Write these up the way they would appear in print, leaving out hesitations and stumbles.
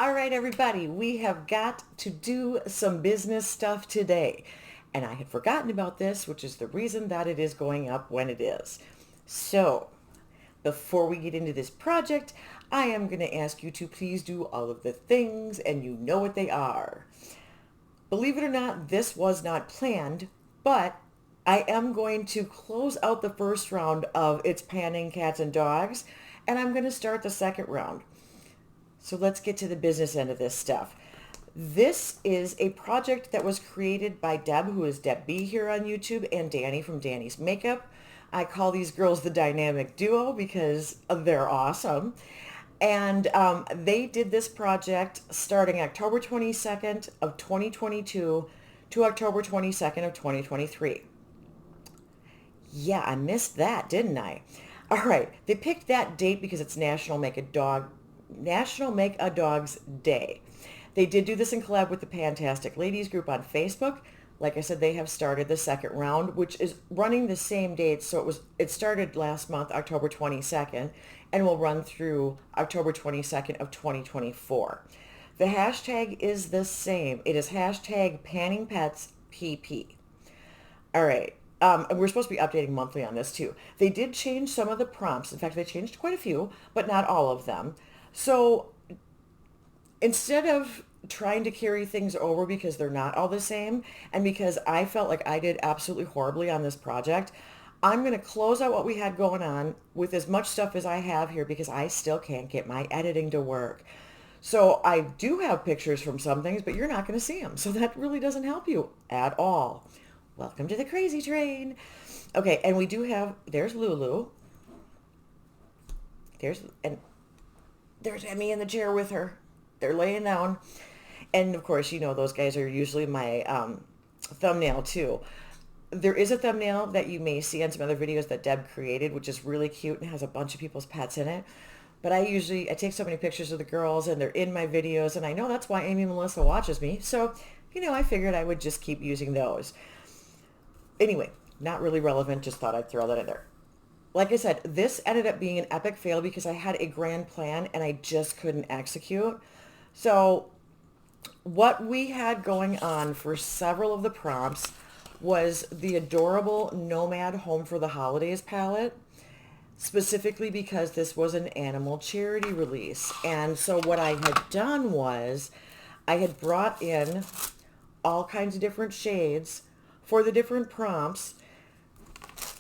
All right, everybody, we have got to do some business stuff today. And I had forgotten about this, which is the reason that it is going up when it is. So, before we get into this project, I am going to ask you to please do all of the things, and you know what they are. Believe it or not, this was not planned, but I am going to close out the first round of It's Panning Cats and Dogs, and I'm going to start the second round. So let's get to the business end of this stuff. This is a project that was created by Deb, who is Deb B here on YouTube, and Danny from Danny's Makeup. I call these girls the dynamic duo because they're awesome. And they did this project starting October 22nd of 2022 to October 22nd of 2023. Yeah, I missed that, didn't I? All right, they picked that date because it's National Make a Dog's Day. They did do this in collab with the Fantastic Ladies group on Facebook. Like I said, they have started the second round, which is running the same date. So it started last month, October 22nd, and will run through October 22nd of 2024. The hashtag is the same. It is hashtag PanningPetsPP. All right. And we're supposed to be updating monthly on this too. They did change some of the prompts. In fact, they changed quite a few, but not all of them. So instead of trying to carry things over because they're not all the same, and because I felt like I did absolutely horribly on this project, I'm going to close out what we had going on with as much stuff as I have here because I still can't get my editing to work. So I do have pictures from some things, but you're not going to see them. So that really doesn't help you at all. Welcome to the crazy train. Okay, and we do have, there's Lulu. There's Emmy in the chair with her. They're laying down. And of course, you know, those guys are usually my thumbnail too. There is a thumbnail that you may see on some other videos that Deb created, which is really cute and has a bunch of people's pets in it. But I take so many pictures of the girls and they're in my videos, and I know that's why Amy Melissa watches me. So, you know, I figured I would just keep using those. Anyway, not really relevant, just thought I'd throw that in there. Like I said, this ended up being an epic fail because I had a grand plan and I just couldn't execute. So what we had going on for several of the prompts was the adorable Nomad Home for the Holidays palette, specifically because this was an animal charity release. And so what I had done was I had brought in all kinds of different shades for the different prompts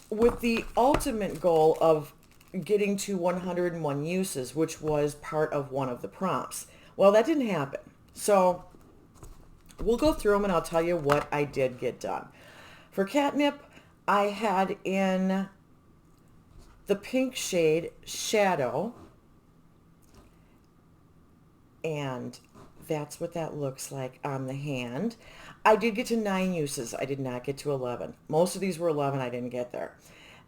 with the ultimate goal of getting to 101 uses, which was part of one of the prompts. Well, that didn't happen. So we'll go through them and I'll tell you what I did get done. For catnip, I had in the pink shade Shadow, and that's what that looks like on the hand. I did get to 9 uses. I did not get to 11. Most of these were 11. I didn't get there.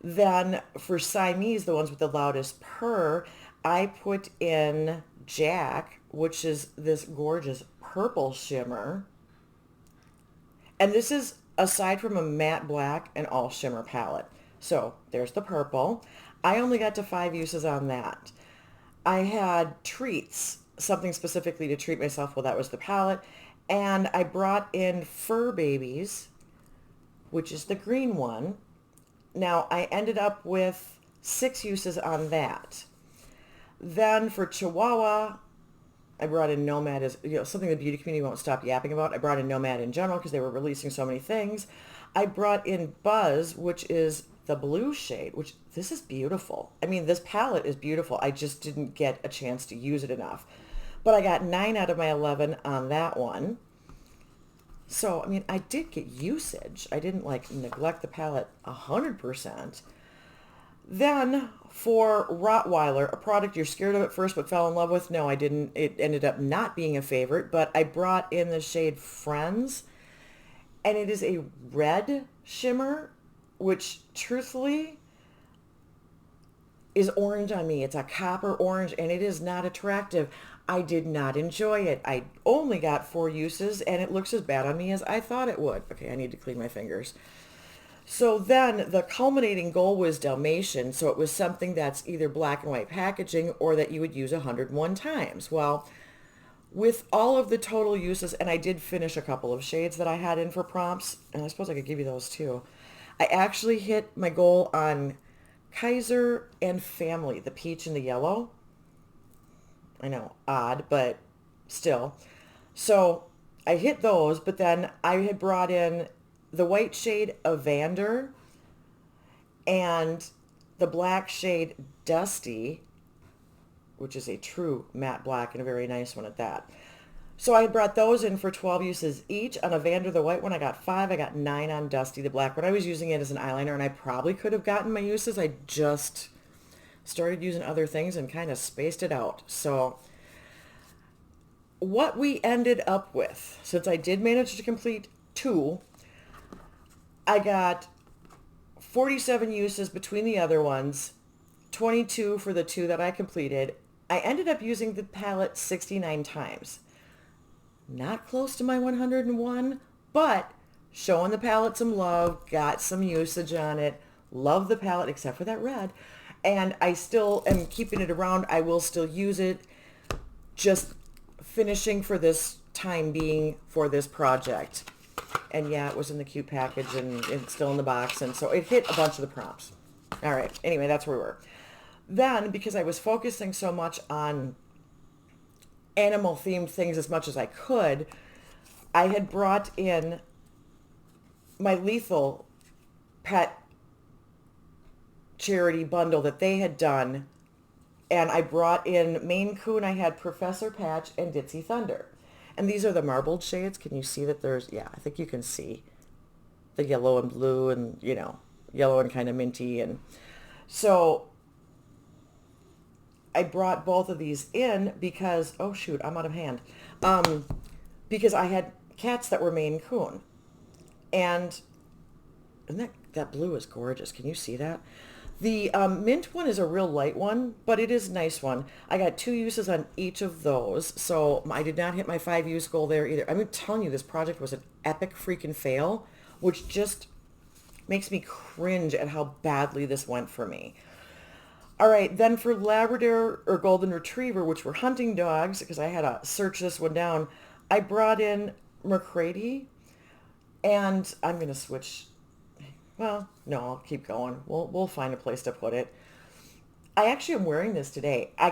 Then for Siamese, the ones with the loudest purr, I put in Jack, which is this gorgeous purple shimmer. And this is aside from a matte black and all shimmer palette. So there's the purple. I only got to 5 uses on that. I had treats, something specifically to treat myself. Well, that was the palette. And I brought in Fur Babies, which is the green one. Now, I ended up with 6 uses on that. Then for Chihuahua, I brought in Nomad as, you know, something the beauty community won't stop yapping about. I brought in Nomad in general because they were releasing so many things. I brought in Buzz, which is the blue shade, which this is beautiful. I mean, this palette is beautiful. I just didn't get a chance to use it enough. But I got 9 out of my 11 on that one. So, I mean, I did get usage. I didn't like neglect the palette 100%. Then for Rottweiler, a product you're scared of at first but fell in love with. No, I didn't. It ended up not being a favorite, but I brought in the shade Friends, and it is a red shimmer, which truthfully is orange on me. It's a copper orange, and it is not attractive. I did not enjoy it. I only got 4 uses, and it looks as bad on me as I thought it would. Okay, I need to clean my fingers. So then the culminating goal was Dalmatian. So it was something that's either black and white packaging or that you would use 101 times. Well, with all of the total uses, and I did finish a couple of shades that I had in for prompts, and I suppose I could give you those too. I actually hit my goal on Kaiser and Family, the peach and the yellow. I know, odd, but still. So I hit those, but then I had brought in the white shade Evander and the black shade Dusty, which is a true matte black and a very nice one at that. So I brought those in for 12 uses each. On Evander, the white one, I got 5. I got 9 on Dusty, the black one. I was using it as an eyeliner, and I probably could have gotten my uses. I just started using other things and kind of spaced it out. So what we ended up with, since I did manage to complete 2, I got 47 uses between the other ones, 22 for the 2 that I completed. I ended up using the palette 69 times. Not close to my 101, but showing the palette some love, got some usage on it, love the palette except for that red, and I still am keeping it around. I will still use it, just finishing for this time being for this project. And yeah, it was in the cute package and it's still in the box, and so it hit a bunch of the prompts. All right, anyway, that's where we were. Then, because I was focusing so much on animal themed things as much as I could, I had brought in my Lethal pet charity bundle that they had done, and I brought in Maine Coon. I had Professor Patch and Ditzy Thunder, and these are the marbled shades. Can you see that there's, yeah, I think you can see the yellow and blue and, you know, yellow and kind of minty. And so I brought both of these in because, oh shoot, I'm out of hand. Because I had cats that were Maine Coon. And that blue is gorgeous. Can you see that? The mint one is a real light one, but it is a nice one. I got 2 uses on each of those, so I did not hit my 5 use goal there either. I'm telling you, this project was an epic freaking fail, which just makes me cringe at how badly this went for me. All right, then for Labrador or Golden Retriever, which were hunting dogs, because I had to search this one down, I brought in McCready, and I'm going to switch. Well, no, I'll keep going. We'll find a place to put it. I actually am wearing this today. I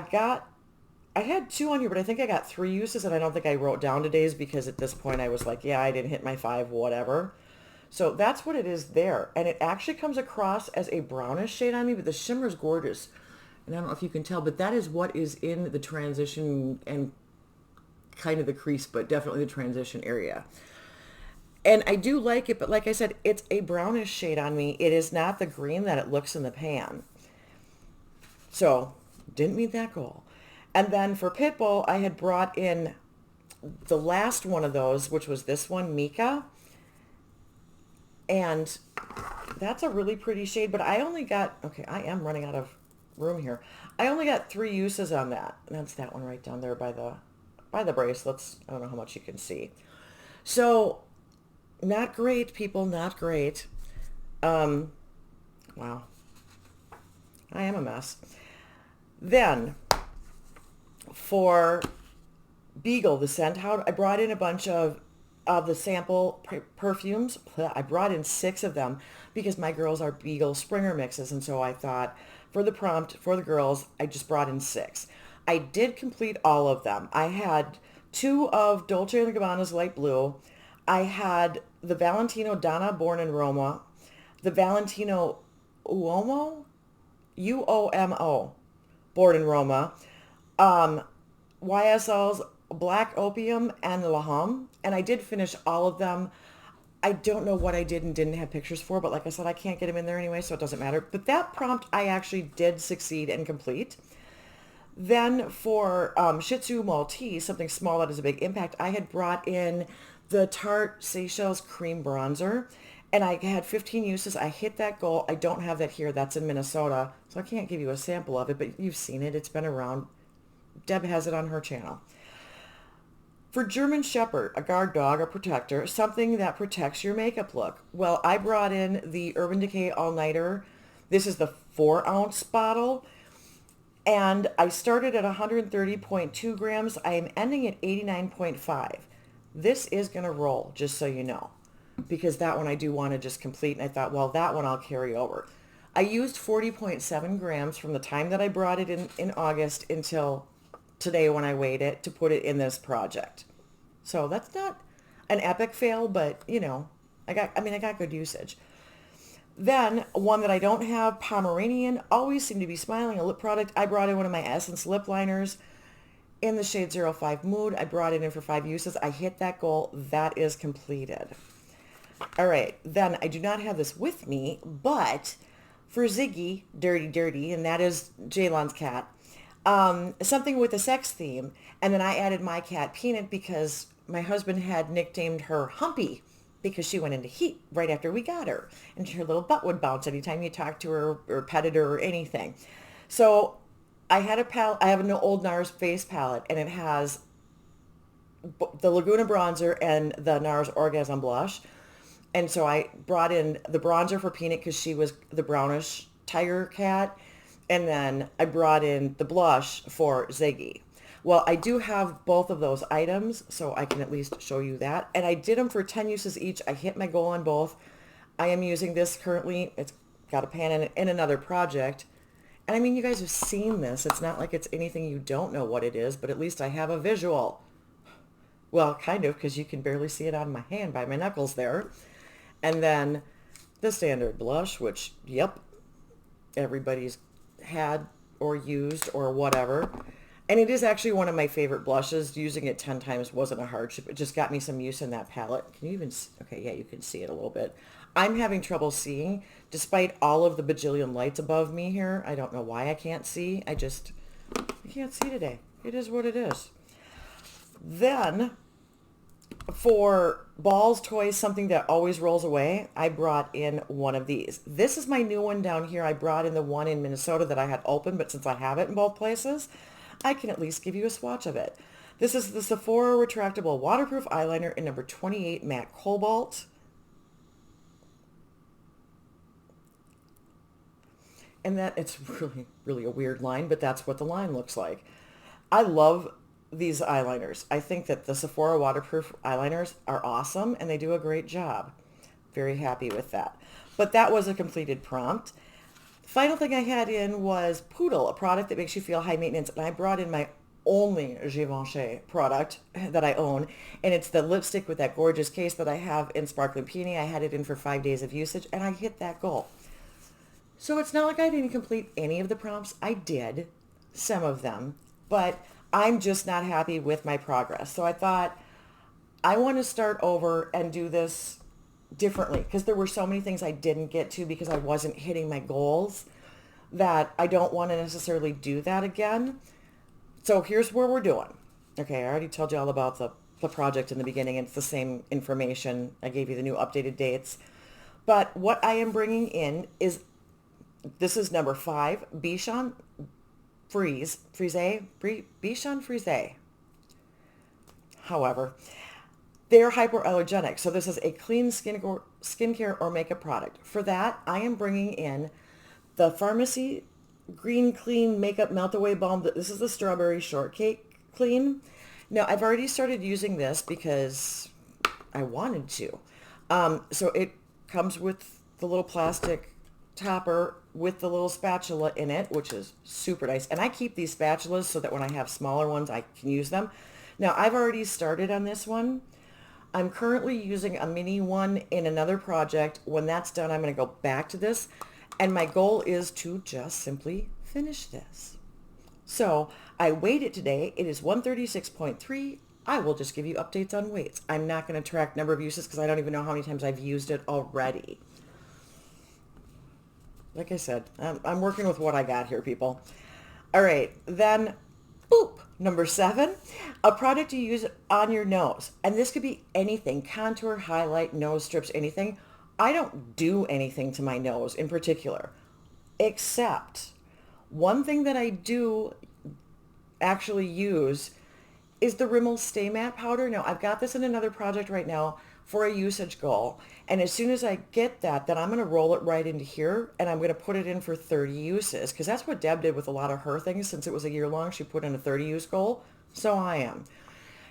had 2 on here, but I think I got 3 uses, and I don't think I wrote down today's because at this point I was like, yeah, I didn't hit my 5, whatever. So that's what it is there. And it actually comes across as a brownish shade on me, but the shimmer is gorgeous. And I don't know if you can tell, but that is what is in the transition and kind of the crease, but definitely the transition area. And I do like it, but like I said, it's a brownish shade on me. It is not the green that it looks in the pan. So, didn't meet that goal. And then for Pitbull, I had brought in the last one of those, which was this one, Mika. And that's a really pretty shade, but I only got, okay, I am running out of room here. I only got 3 uses on that. And that's that one right down there by the bracelets. I don't know how much you can see. So, not great, people, not great. Wow. I am a mess. Then, for Beagle, the scent hound, I brought in a bunch of the sample perfumes. I brought in 6 of them because my girls are Beagle Springer mixes, and so I thought for the prompt for the girls, I just brought in 6. I did complete all of them. I had 2 of Dolce & Gabbana's light blue. I had the Valentino Donna Born in Roma, the Valentino Uomo, UOMO, Born in Roma, YSL's Black Opium and La Hum, and I did finish all of them. I don't know what I did and didn't have pictures for, but like I said, I can't get them in there anyway, so it doesn't matter. But that prompt I actually did succeed and complete. Then for Shih Tzu Maltese, something small that has a big impact, I had brought in the Tarte Seychelles Cream Bronzer, and I had 15 uses. I hit that goal. I don't have that here. That's in Minnesota, so I can't give you a sample of it, but you've seen it. It's been around. Deb has it on her channel. For German Shepherd, a guard dog, a protector, something that protects your makeup look. Well, I brought in the Urban Decay All Nighter. This is the 4-ounce bottle. And I started at 130.2 grams. I am ending at 89.5. This is going to roll, just so you know, because that one I do want to just complete. And I thought, well, that one I'll carry over. I used 40.7 grams from the time that I brought it in August until today when I weighed it to put it in this project. So that's not an epic fail, but you know, I got good usage. Then one that I don't have, Pomeranian, always seem to be smiling, a lip product. I brought in one of my Essence lip liners in the shade 05 Mood. I brought it in for 5 uses. I hit that goal. That is completed. All right. Then I do not have this with me, but for Ziggy, Dirty Dirty, and that is Jaylon's cat, something with a sex theme. And then I added my cat Peanut because my husband had nicknamed her Humpy because she went into heat right after we got her. And her little butt would bounce anytime you talked to her or petted her or anything. So I had a palette. I have an old NARS face palette, and it has the Laguna bronzer and the NARS Orgasm blush. And so I brought in the bronzer for Peanut because she was the brownish tiger cat. And then I brought in the blush for Ziggy. Well, I do have both of those items, so I can at least show you that. And I did them for 10 uses each. I hit my goal on both. I am using this currently. It's got a pan in it in another project. And I mean, you guys have seen this. It's not like it's anything you don't know what it is, but at least I have a visual. Well, kind of, because you can barely see it on my hand by my knuckles there. And then the standard blush, which, yep, everybody's had or used or whatever. And it is actually one of my favorite blushes. Using it 10 times wasn't a hardship. It just got me some use in that palette. Can you even see? Okay, yeah, you can see it a little bit. I'm having trouble seeing despite all of the bajillion lights above me here. I don't know why I can't see. I can't see today. It is what it is. Then for balls, toys, something that always rolls away, I brought in one of these. This is my new one down here. I brought in the one in Minnesota that I had open, but since I have it in both places, I can at least give you a swatch of it. This is the Sephora Retractable Waterproof Eyeliner in number 28 Matte Cobalt. And that, it's really, really a weird line, but that's what the line looks like. I love these eyeliners. I think that the Sephora waterproof eyeliners are awesome and they do a great job. Very happy with that. But that was a completed prompt. Final thing I had in was Poodle, a product that makes you feel high maintenance. And I brought in my only Givenchy product that I own. And it's the lipstick with that gorgeous case that I have in Sparkling Peony. I had it in for 5 days of usage and I hit that goal. So it's not like I didn't complete any of the prompts. I did some of them, but I'm just not happy with my progress. So I thought I want to start over and do this differently because there were so many things I didn't get to because I wasn't hitting my goals that I don't want to necessarily do that again. So here's where we're doing. Okay, I already told you all about the project in the beginning. It's the same information. I gave you the new updated dates. But what I am bringing in is, this is number 5, Bichon Bichon Frise. However, they're hypoallergenic. So this is a clean skincare or makeup product. For that, I am bringing in the Pharmacy Green Clean Makeup Melt Away Balm. This is the Strawberry Shortcake Clean. Now, I've already started using this because I wanted to. So it comes with the little plastic topper with the little spatula in it, which is super nice. And I keep these spatulas so that when I have smaller ones, I can use them. Now, I've already started on this one. I'm currently using a mini one in another project. When that's done, I'm going to go back to this. And my goal is to just simply finish this. So I weighed it today. It is 136.3. I will just give you updates on weights. I'm not going to track number of uses because I don't even know how many times I've used it already. Like I said, I'm working with what I got here, people. All right, then, boop, number 7, a product you use on your nose. And this could be anything, contour, highlight, nose strips, anything. I don't do anything to my nose in particular, except one thing that I do actually use is the Rimmel Stay Matte powder. Now, I've got this in another project right now for a usage goal. And as soon as I get that, then I'm going to roll it right into here and I'm going to put it in for 30 uses because that's what Deb did with a lot of her things. Since it was a year long, she put in a 30 use goal. So I am.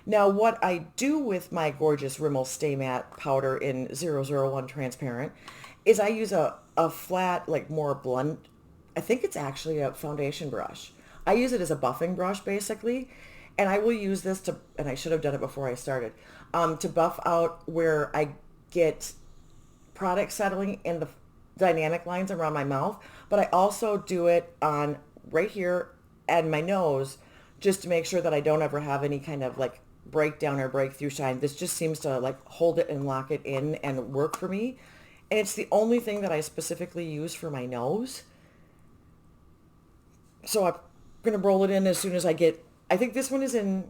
Now, what I do with my gorgeous Rimmel Stay Matte powder in 001 transparent is I use a flat, like more blunt, I think it's actually a foundation brush. I use it as a buffing brush basically. And I will use this to, and I should have done it before I started, to buff out where I get product settling in the dynamic lines around my mouth. But I also do it on right here and my nose just to make sure that I don't ever have any kind of like breakdown or breakthrough shine. This just seems to like hold it and lock it in and work for me. And it's the only thing that I specifically use for my nose. So I'm going to roll it in as soon as I get, I think this one is in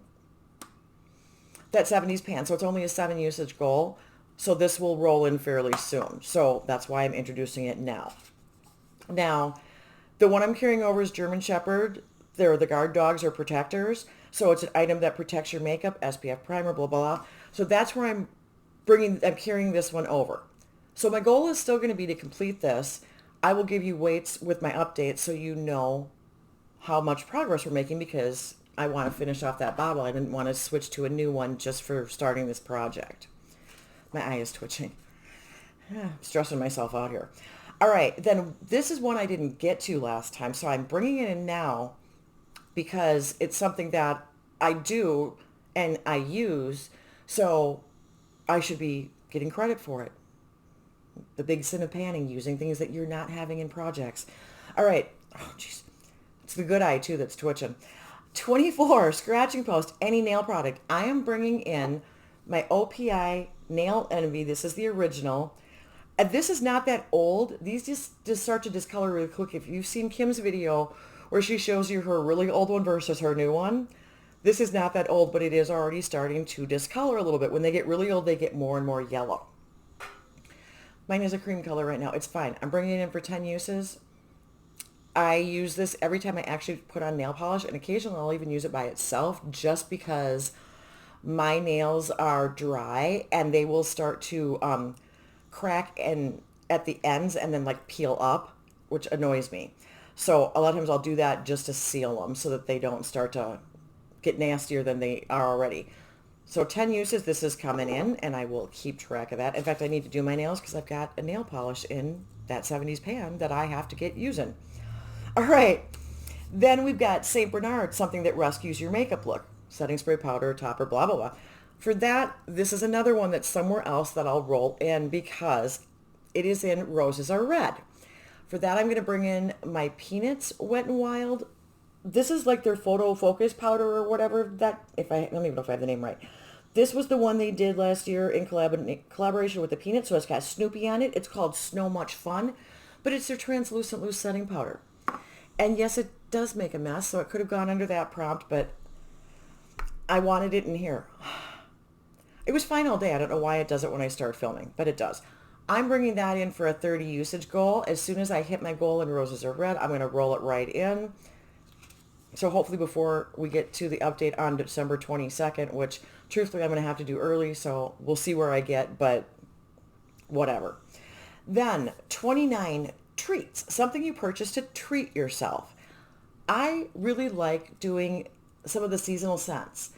that 70s pan, so it's only a 7 usage goal. So this will roll in fairly soon. So that's why I'm introducing it now. Now, the one I'm carrying over is German Shepherd. They're the guard dogs or protectors. So it's an item that protects your makeup, SPF primer, blah, blah, blah. So that's where I'm carrying this one over. So my goal is still going to be to complete this. I will give you weights with my updates so you know how much progress we're making because I want to finish off that bottle. I didn't want to switch to a new one just for starting this project. My eye is twitching. I'm stressing myself out here. All right, then this is one I didn't get to last time, so I'm bringing it in now because it's something that I do and I use, so I should be getting credit for it. The big sin of panning, using things that you're not having in projects. All right. Oh, jeez. It's the good eye, too, that's twitching. 24, scratching post, any nail product. I am bringing in my OPI Nail Envy. This is the original. And this is not that old. These just start to discolor really quick. If you've seen Kim's video where she shows you her really old one versus her new one, this is not that old, but it is already starting to discolor a little bit. When they get really old, they get more and more yellow. Mine is a cream color right now. It's fine. I'm bringing it in for 10 uses. I use this every time I actually put on nail polish, and occasionally I'll even use it by itself just because my nails are dry and they will start to crack and at the ends and then like peel up, which annoys me. So a lot of times I'll do that just to seal them so that they don't start to get nastier than they are already. So 10 uses, this is coming in, and I will keep track of that. In fact, I need to do my nails because I've got a nail polish in that 70s pan that I have to get using. All right. Then we've got St. Bernard, something that rescues your makeup look. Setting spray powder, topper, blah, blah, blah. For that, this is another one that's somewhere else that I'll roll in because it is in Roses Are Red. For that, I'm going to bring in my Peanuts Wet n Wild. This is like their photo focus powder or whatever that, I don't even know if I have the name right. This was the one they did last year in collaboration with the Peanuts, so it's got Snoopy on it. It's called Snow Much Fun, but it's their translucent loose setting powder. And yes, it does make a mess, so it could have gone under that prompt, but I wanted it in here. It was fine all day. I don't know why it does it when I start filming, but it does. I'm bringing that in for a 30 usage goal. As soon as I hit my goal in Roses Are Red, I'm going to roll it right in. So hopefully before we get to the update on December 22nd, which truthfully I'm going to have to do early, so we'll see where I get, but whatever. Then 29, treats, something you purchase to treat yourself. I really like doing some of the seasonal scents.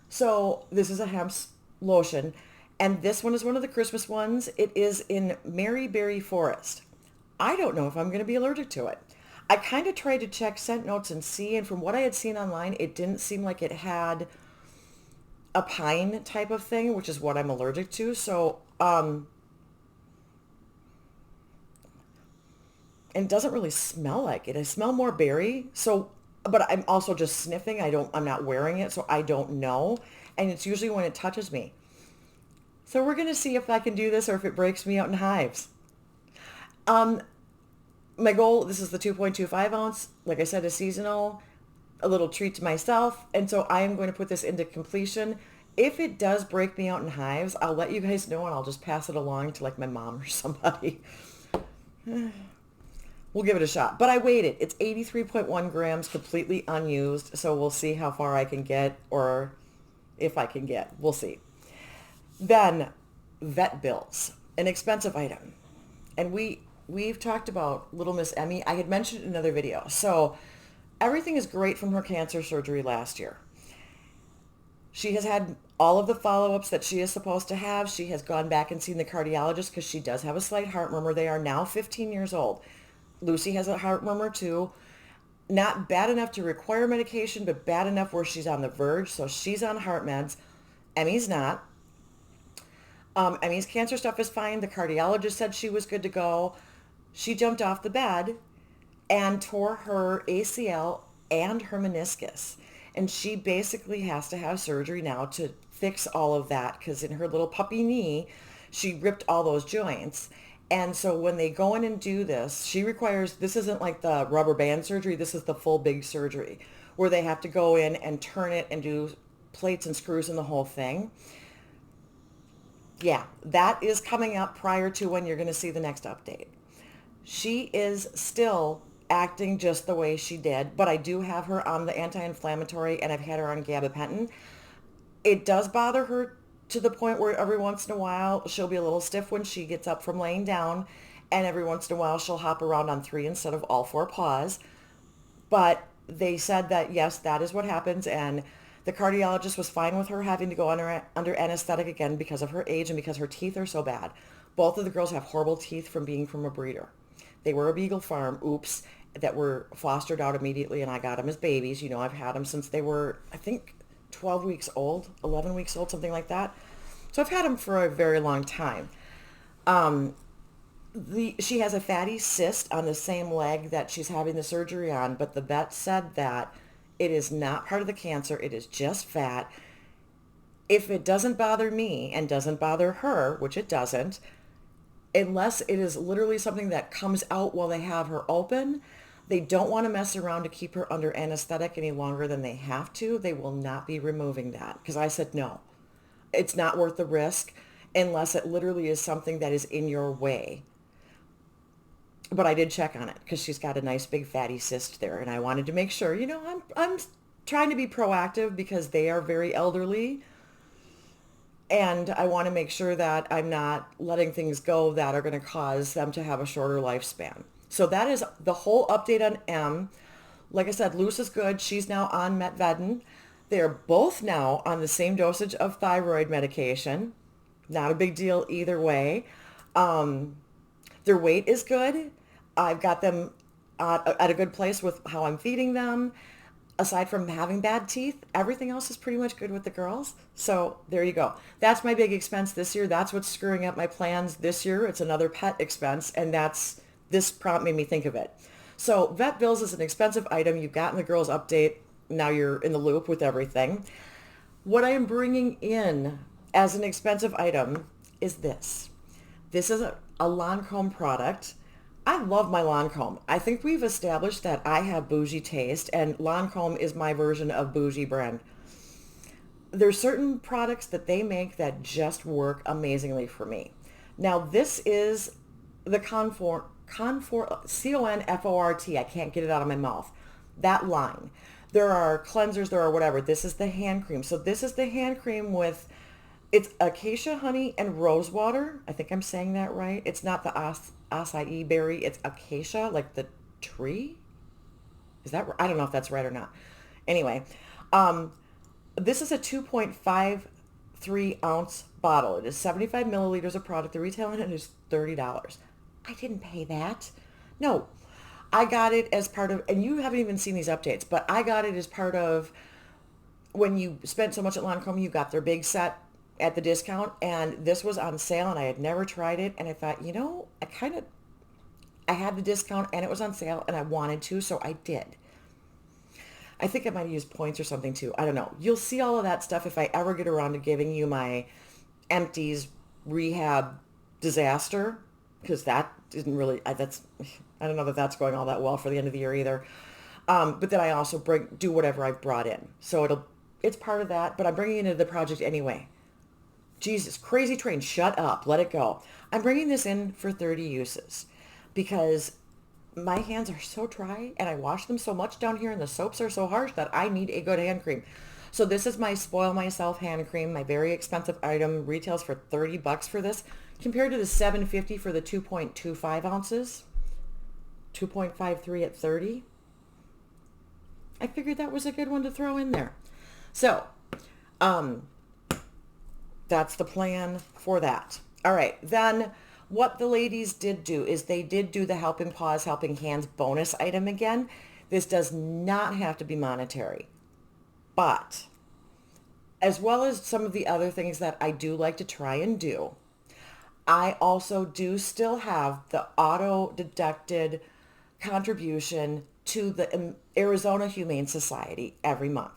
So this is a hemp lotion, and this one is one of the Christmas ones. It is in Mary Berry Forest. I don't know if I'm going to be allergic to it. I kind of tried to check scent notes and see, and from what I had seen online, it didn't seem like it had a pine type of thing, which is what I'm allergic to. So, and it doesn't really smell like it. I smell more berry. So, but I'm also just sniffing. I'm not wearing it, so I don't know. And it's usually when it touches me. So we're going to see if I can do this or if it breaks me out in hives. My goal, this is the 2.25 ounce. Like I said, a seasonal, a little treat to myself. And so I am going to put this into completion. If it does break me out in hives, I'll let you guys know and I'll just pass it along to like my mom or somebody. We'll give it a shot. But I weighed it. It's 83.1 grams, completely unused. So we'll see how far I can get or if I can get. We'll see. Then vet bills, an expensive item. And we've talked about little Miss Emmy. I had mentioned it in another video. So everything is great from her cancer surgery last year. She has had all of the follow-ups that she is supposed to have. She has gone back and seen the cardiologist because she does have a slight heart murmur. They are now 15 years old. Lucy has a heart murmur too. Not bad enough to require medication, but bad enough where she's on the verge. So she's on heart meds. Emmy's not. Emmy's cancer stuff is fine. The cardiologist said she was good to go. She jumped off the bed and tore her ACL and her meniscus. And she basically has to have surgery now to fix all of that because in her little puppy knee, she ripped all those joints. And so when they go in and do this, she requires, this isn't like the rubber band surgery, this is the full big surgery where they have to go in and turn it and do plates and screws and the whole thing. Yeah, that is coming up prior to when you're going to see the next update. She is still acting just the way she did, but I do have her on the anti-inflammatory and I've had her on gabapentin. It does bother her to the point where every once in a while she'll be a little stiff when she gets up from laying down, and every once in a while she'll hop around on 3 instead of all 4 paws. But they said that yes, that is what happens, and the cardiologist was fine with her having to go under anesthetic again because of her age and because her teeth are so bad. Both of the girls have horrible teeth from being from a breeder. They were a Beagle farm, oops, that were fostered out immediately, and I got them as babies. You know, I've had them since they were, I think, 12 weeks old, 11 weeks old, something like that. So I've had them for a very long time. She has a fatty cyst on the same leg that she's having the surgery on, but the vet said that it is not part of the cancer. It is just fat. If it doesn't bother me and doesn't bother her, which it doesn't, unless it is literally something that comes out while they have her open, they don't want to mess around to keep her under anesthetic any longer than they have to. They will not be removing that because I said no. It's not worth the risk unless it literally is something that is in your way. But I did check on it because she's got a nice big fatty cyst there, and I wanted to make sure, you know, I'm trying to be proactive because they are very elderly, and I want to make sure that I'm not letting things go that are going to cause them to have a shorter lifespan. So that is the whole update on M. Like I said, Luce is good. She's now on Metvedin. They're both now on the same dosage of thyroid medication. Not a big deal either way. Their weight is good. I've got them at a good place with how I'm feeding them. Aside from having bad teeth, everything else is pretty much good with the girls. So there you go. That's my big expense this year. That's what's screwing up my plans this year. It's another pet expense, and this prompt made me think of it. So vet bills is an expensive item. You've gotten the girls' update. Now you're in the loop with everything. What I am bringing in as an expensive item is this. This is a Lancome product. I love my Lancome. I think we've established that I have bougie taste, and Lancome is my version of bougie brand. There's certain products that they make that just work amazingly for me. Now this is the Confort, C-O-N-F-O-R-T. I can't get it out of my mouth. That line. There are cleansers, there are whatever. This is the hand cream. So this is the hand cream with, it's acacia honey and rose water. I think I'm saying that right. It's not the acai berry. It's acacia, like the tree. Is that right? I don't know if that's right or not. Anyway, this is a 2.53 ounce bottle. It is 75 milliliters of product. The retail in it is $30. I didn't pay that. No, I got it as part of, and you haven't even seen these updates, but I got it as part of when you spent so much at Lancome, you got their big set at the discount, and this was on sale, and I had never tried it, and I thought, you know, I had the discount, and it was on sale, and I wanted to, so I did. I think I might have used points or something too. I don't know. You'll see all of that stuff if I ever get around to giving you my empties rehab disaster, because that didn't really, I don't know that that's going all that well for the end of the year either. But then I also do whatever I've brought in. So it's part of that, but I'm bringing it into the project anyway. Jesus, crazy train, shut up, let it go. I'm bringing this in for 30 uses because my hands are so dry and I wash them so much down here and the soaps are so harsh that I need a good hand cream. So this is my Spoil Myself hand cream, my very expensive item. Retails for $30 for this, compared to the $7.50 for the 2.25 ounces, 2.53 at 30. I figured that was a good one to throw in there. So, that's the plan for that. All right, then what the ladies did do is they did do the Helping Paws, Helping Hands bonus item again. This does not have to be monetary, but as well as some of the other things that I do like to try and do, I also do still have the auto-deducted contribution to the Arizona Humane Society every month.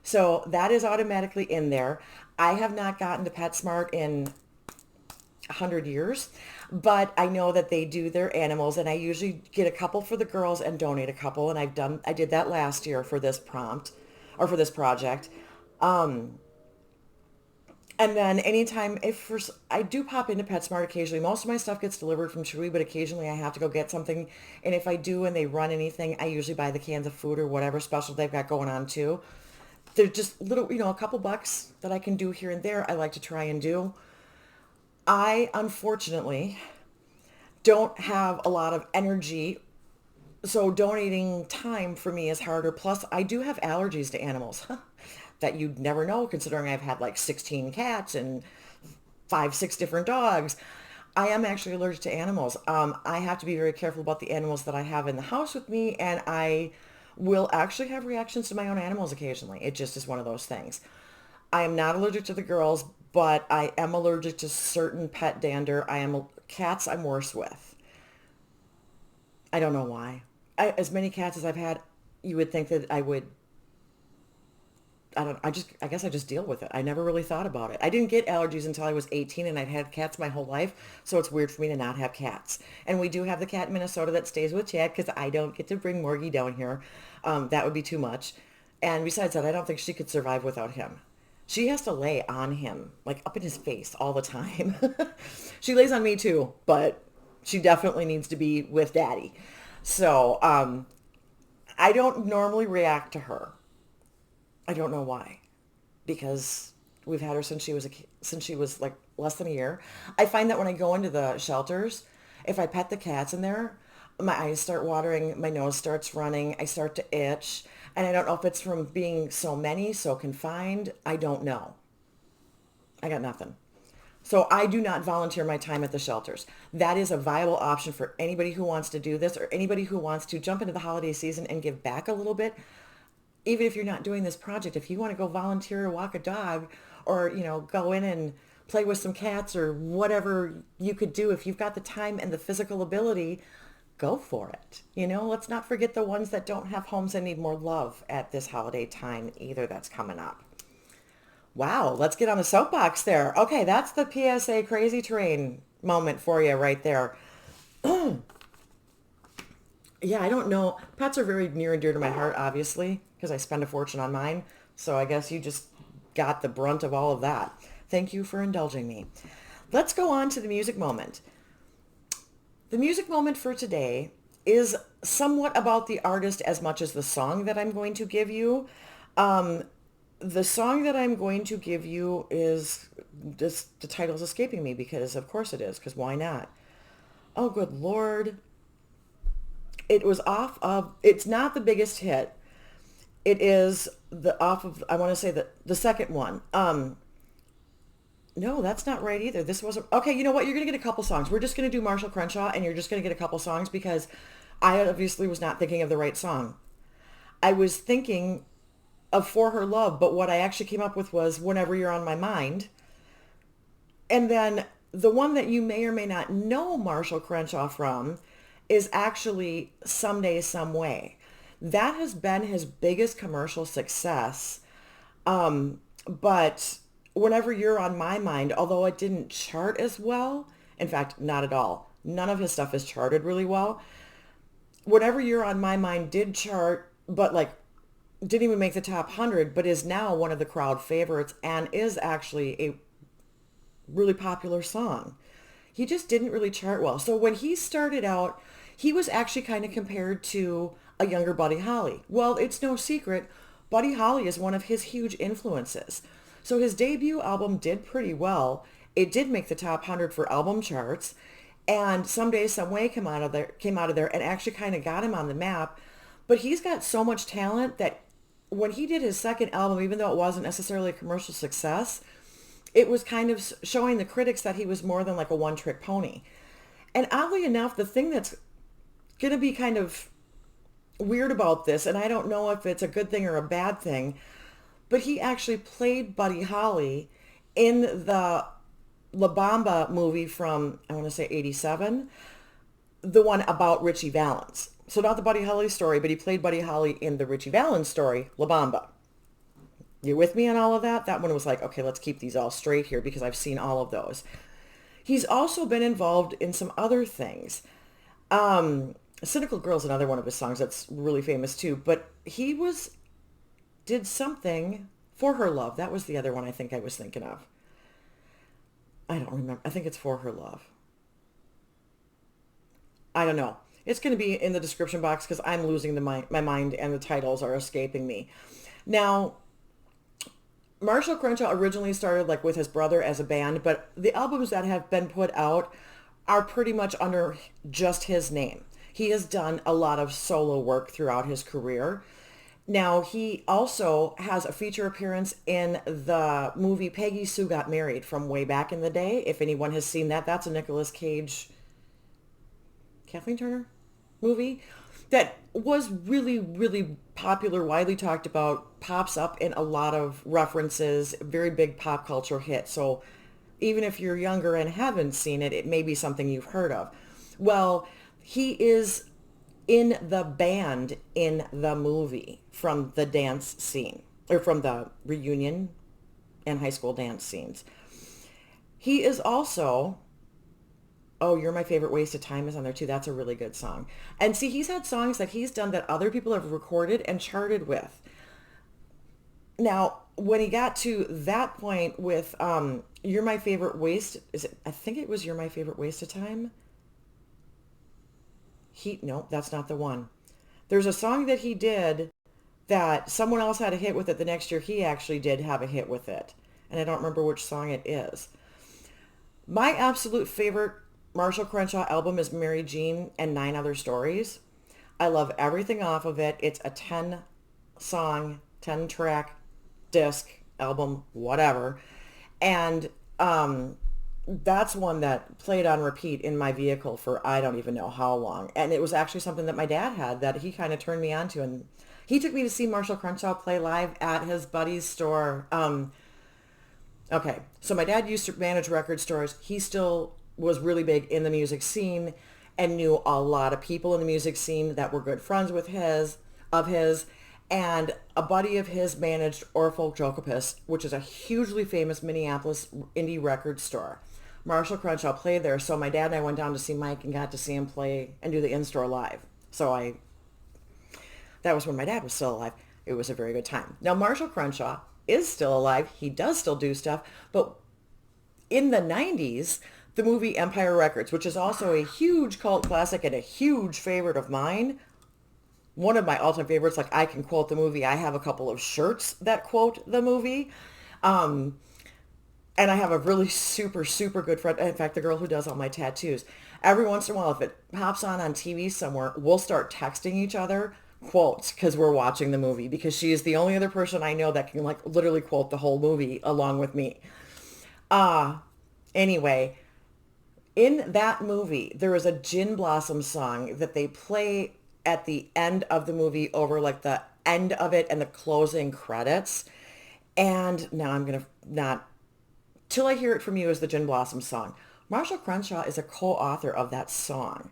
So that is automatically in there. I have not gotten to PetSmart in 100 years, but I know that they do their animals, and I usually get a couple for the girls and donate a couple, and I did that last year for this prompt or for this project. And then anytime, I do pop into PetSmart occasionally. Most of my stuff gets delivered from Chewy, but occasionally I have to go get something. And if I do and they run anything, I usually buy the cans of food or whatever special they've got going on too. They're just little, a couple bucks that I can do here and there. I like to try and do. I, unfortunately, don't have a lot of energy, so donating time for me is harder. Plus, I do have allergies to animals that you'd never know, considering I've had like 16 cats and 6 different dogs. I am actually allergic to animals. I have to be very careful about the animals that I have in the house with me, and I will actually have reactions to my own animals occasionally. It just is one of those things. I am not allergic to the girls, but I am allergic to certain pet dander. Cats I'm worse with. I don't know why. As many cats as I've had, you would think that I would, I guess I just deal with it. I never really thought about it. I didn't get allergies until I was 18, and I'd had cats my whole life, so it's weird for me to not have cats. And we do have the cat in Minnesota that stays with Chad because I don't get to bring Morgie down here. That would be too much. And besides that, I don't think she could survive without him. She has to lay on him, like up in his face all the time. She lays on me too, but she definitely needs to be with Daddy. So I don't normally react to her. I don't know why, because we've had her since she was like less than a year. I find that when I go into the shelters, if I pet the cats in there, my eyes start watering, my nose starts running, I start to itch, and I don't know if it's from being so many, so confined. I don't know. I got nothing. So I do not volunteer my time at the shelters. That is a viable option for anybody who wants to do this, or anybody who wants to jump into the holiday season and give back a little bit. Even if you're not doing this project, if you want to go volunteer or walk a dog, or, go in and play with some cats or whatever you could do, if you've got the time and the physical ability, go for it. Let's not forget the ones that don't have homes and need more love at this holiday time either that's coming up. Wow, let's get on the soapbox there. Okay, that's the PSA crazy train moment for you right there. Yeah, I don't know. Pets are very near and dear to my heart, obviously, because I spend a fortune on mine. So I guess you just got the brunt of all of that. Thank you for indulging me. Let's go on to the music moment. The music moment for today is somewhat about the artist as much as the song that I'm going to give you. The song that I'm going to give you is just, the title's escaping me because of course it is, because why not? Oh, good Lord. It was off of, it's not the biggest hit. It is off of, I want to say the second one. No, that's not right either. This wasn't, okay, you know what? You're going to get a couple songs. We're just going to do Marshall Crenshaw, and you're just going to get a couple songs because I obviously was not thinking of the right song. I was thinking of For Her Love, but what I actually came up with was Whenever You're on My Mind. And then the one that you may or may not know Marshall Crenshaw from is actually Someday, Some Way. That has been his biggest commercial success. But Whenever You're on My Mind, although it didn't chart as well, in fact, not at all. None of his stuff is charted really well. Whenever You're on My Mind did chart, but didn't even make the top 100, but is now one of the crowd favorites and is actually a really popular song. He just didn't really chart well. So when he started out, he was actually kind of compared to a younger Buddy Holly. Well, it's no secret, Buddy Holly is one of his huge influences. So his debut album did pretty well. It did make the top 100 for album charts. And Someday, Some Way came out of there and actually kind of got him on the map. But he's got so much talent that when he did his second album, even though it wasn't necessarily a commercial success, it was kind of showing the critics that he was more than like a one-trick pony. And oddly enough, the thing that's going to be kind of weird about this, and I don't know if it's a good thing or a bad thing, but he actually played Buddy Holly in the La Bamba movie from, I want to say 87, the one about Richie Valens. So not the Buddy Holly story, but he played Buddy Holly in the Richie Valens story, La Bamba. You with me on all of that? That one was like, okay, let's keep these all straight here because I've seen all of those. He's also been involved in some other things. Cynical Girl's another one of his songs that's really famous too, but did something For Her Love. That was the other one I think I was thinking of. I don't remember. I think it's For Her Love. I don't know. It's going to be in the description box because I'm losing my mind and the titles are escaping me. Now, Marshall Crenshaw originally started like with his brother as a band, but the albums that have been put out are pretty much under just his name. He has done a lot of solo work throughout his career. Now, he also has a feature appearance in the movie Peggy Sue Got Married from way back in the day. If anyone has seen that, that's a Nicolas Cage, Kathleen Turner movie that was really, really popular, widely talked about, pops up in a lot of references, very big pop culture hit. So even if you're younger and haven't seen it, it may be something you've heard of. Well, he is in the band in the movie from the dance scene, or from the reunion and high school dance scenes. He is also, oh, You're My Favorite Waste of Time is on there too. That's a really good song. And see, he's had songs that he's done that other people have recorded and charted with. Now, when he got to that point with You're My Favorite Waste, I think it was You're My Favorite Waste of Time. No, that's not the one. There's a song that he did that someone else had a hit with it the next year. He actually did have a hit with it. And I don't remember which song it is. My absolute favorite Marshall Crenshaw album is Mary Jean and 9 Other Stories. I love everything off of it. It's a 10-song, 10-track disc, album, whatever. And that's one that played on repeat in my vehicle for I don't even know how long. And it was actually something that my dad had that he kind of turned me on to. And he took me to see Marshall Crenshaw play live at his buddy's store. Okay, so my dad used to manage record stores. He still was really big in the music scene and knew a lot of people in the music scene that were good friends with his. And a buddy of his managed Orfolk Jokopus, which is a hugely famous Minneapolis indie record store. Marshall Crenshaw played there, so my dad and I went down to see Mike and got to see him play and do the in-store live. So that was when my dad was still alive. It was a very good time. Now, Marshall Crenshaw is still alive. He does still do stuff, but in the 90s, the movie Empire Records, which is also a huge cult classic and a huge favorite of mine, one of my all-time favorites, like I can quote the movie. I have a couple of shirts that quote the movie. And I have a really super, super good friend. In fact, the girl who does all my tattoos. Every once in a while, if it pops on TV somewhere, we'll start texting each other quotes because we're watching the movie, because she is the only other person I know that can like literally quote the whole movie along with me. Anyway, in that movie, there is a Gin Blossom song that they play at the end of the movie over like the end of it and the closing credits. And now I'm going to not, Till I Hear It From You is the Gin Blossom song. Marshall Crenshaw is a co-author of that song.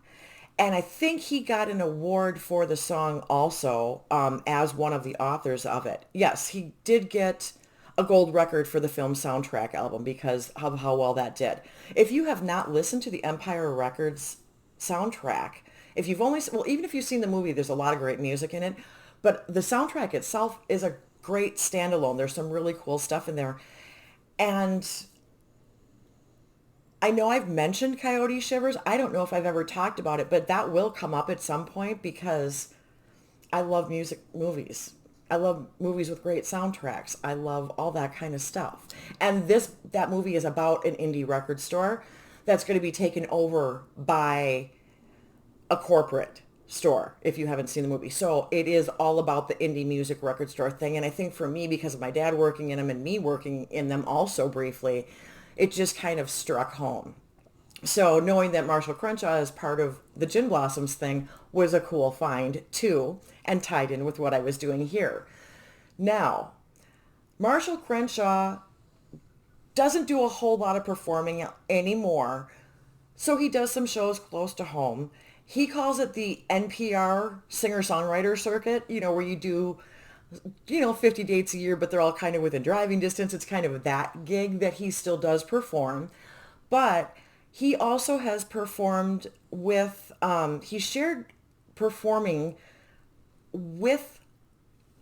And I think he got an award for the song also as one of the authors of it. Yes, he did get a gold record for the film soundtrack album because of how well that did. If you have not listened to the Empire Records soundtrack, if you've only, well, even if you've seen the movie, there's a lot of great music in it, but the soundtrack itself is a great standalone. There's some really cool stuff in there. And I know I've mentioned Coyote Shivers. I don't know if I've ever talked about it, but that will come up at some point because I love music movies. I love movies with great soundtracks. I love all that kind of stuff. And that movie is about an indie record store that's going to be taken over by a corporate store, if you haven't seen the movie. So it is all about the indie music record store thing. And I think for me, because of my dad working in them and me working in them also briefly, it just kind of struck home. So knowing that Marshall Crenshaw is part of the Gin Blossoms thing was a cool find too, and tied in with what I was doing here. Now, Marshall Crenshaw doesn't do a whole lot of performing anymore, so he does some shows close to home. He calls it the NPR singer-songwriter circuit, where you do, 50 dates a year, but they're all kind of within driving distance. It's kind of that gig that he still does perform. But he also has performed with, he shared performing with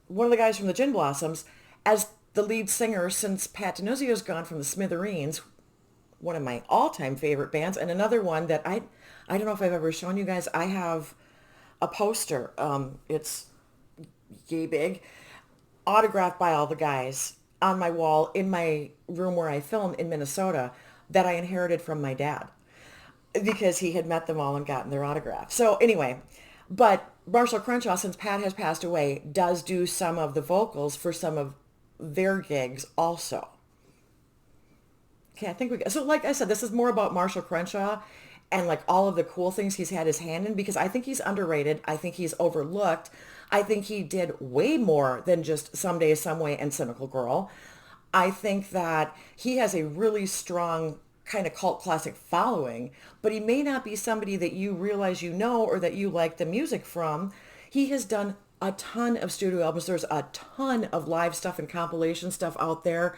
one of the guys from the Gin Blossoms as the lead singer since Pat Denuzio's gone from the Smithereens, one of my all-time favorite bands, and another one that I don't know if I've ever shown you guys. I have a poster. It's yay big, autographed by all the guys on my wall in my room where I film in Minnesota that I inherited from my dad because he had met them all and gotten their autograph. So anyway, but Marshall Crenshaw, since Pat has passed away, does do some of the vocals for some of their gigs also. Okay, I think so like I said, this is more about Marshall Crenshaw and like all of the cool things he's had his hand in, because I think he's underrated. I think he's overlooked. I think he did way more than just Someday, Someway, and Cynical Girl. I think that he has a really strong kind of cult classic following, but he may not be somebody that you realize or that you like the music from. He has done a ton of studio albums. There's a ton of live stuff and compilation stuff out there.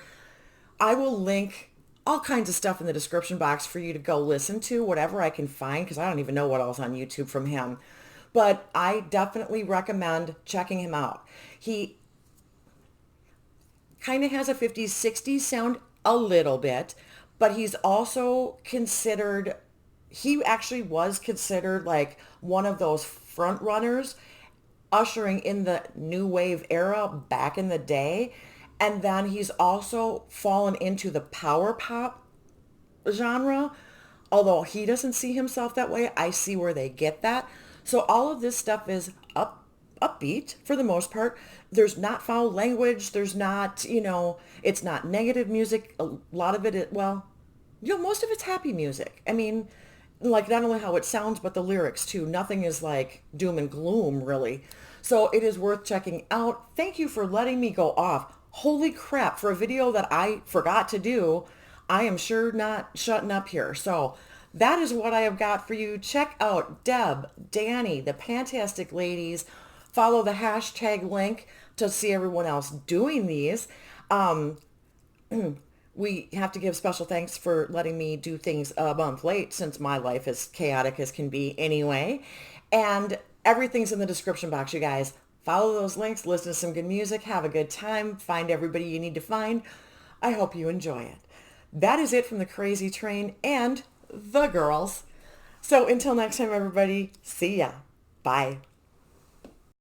I will link all kinds of stuff in the description box for you to go listen to, whatever I can find, because I don't even know what else on YouTube from him. But I definitely recommend checking him out. He kind of has a 50s, 60s sound a little bit, but he's also considered, he actually was considered like one of those front runners ushering in the new wave era back in the day. And then he's also fallen into the power pop genre. Although he doesn't see himself that way, I see where they get that. So all of this stuff is upbeat for the most part. There's not foul language. There's not, it's not negative music. A lot of it, most of it's happy music. I mean, like not only how it sounds, but the lyrics too. Nothing is like doom and gloom really. So it is worth checking out. Thank you for letting me go off. Holy crap, for a video that I forgot to do, I am sure not shutting up here. So that is what I have got for you. Check out Deb, Danny, the Fantastic Ladies. Follow the hashtag link to see everyone else doing these. We have to give special thanks for letting me do things a month late, since my life is chaotic as can be anyway. And everything's in the description box, you guys. Follow those links, listen to some good music, have a good time, find everybody you need to find. I hope you enjoy it. That is it from the Crazy Train and the girls. So until next time, everybody, see ya. Bye.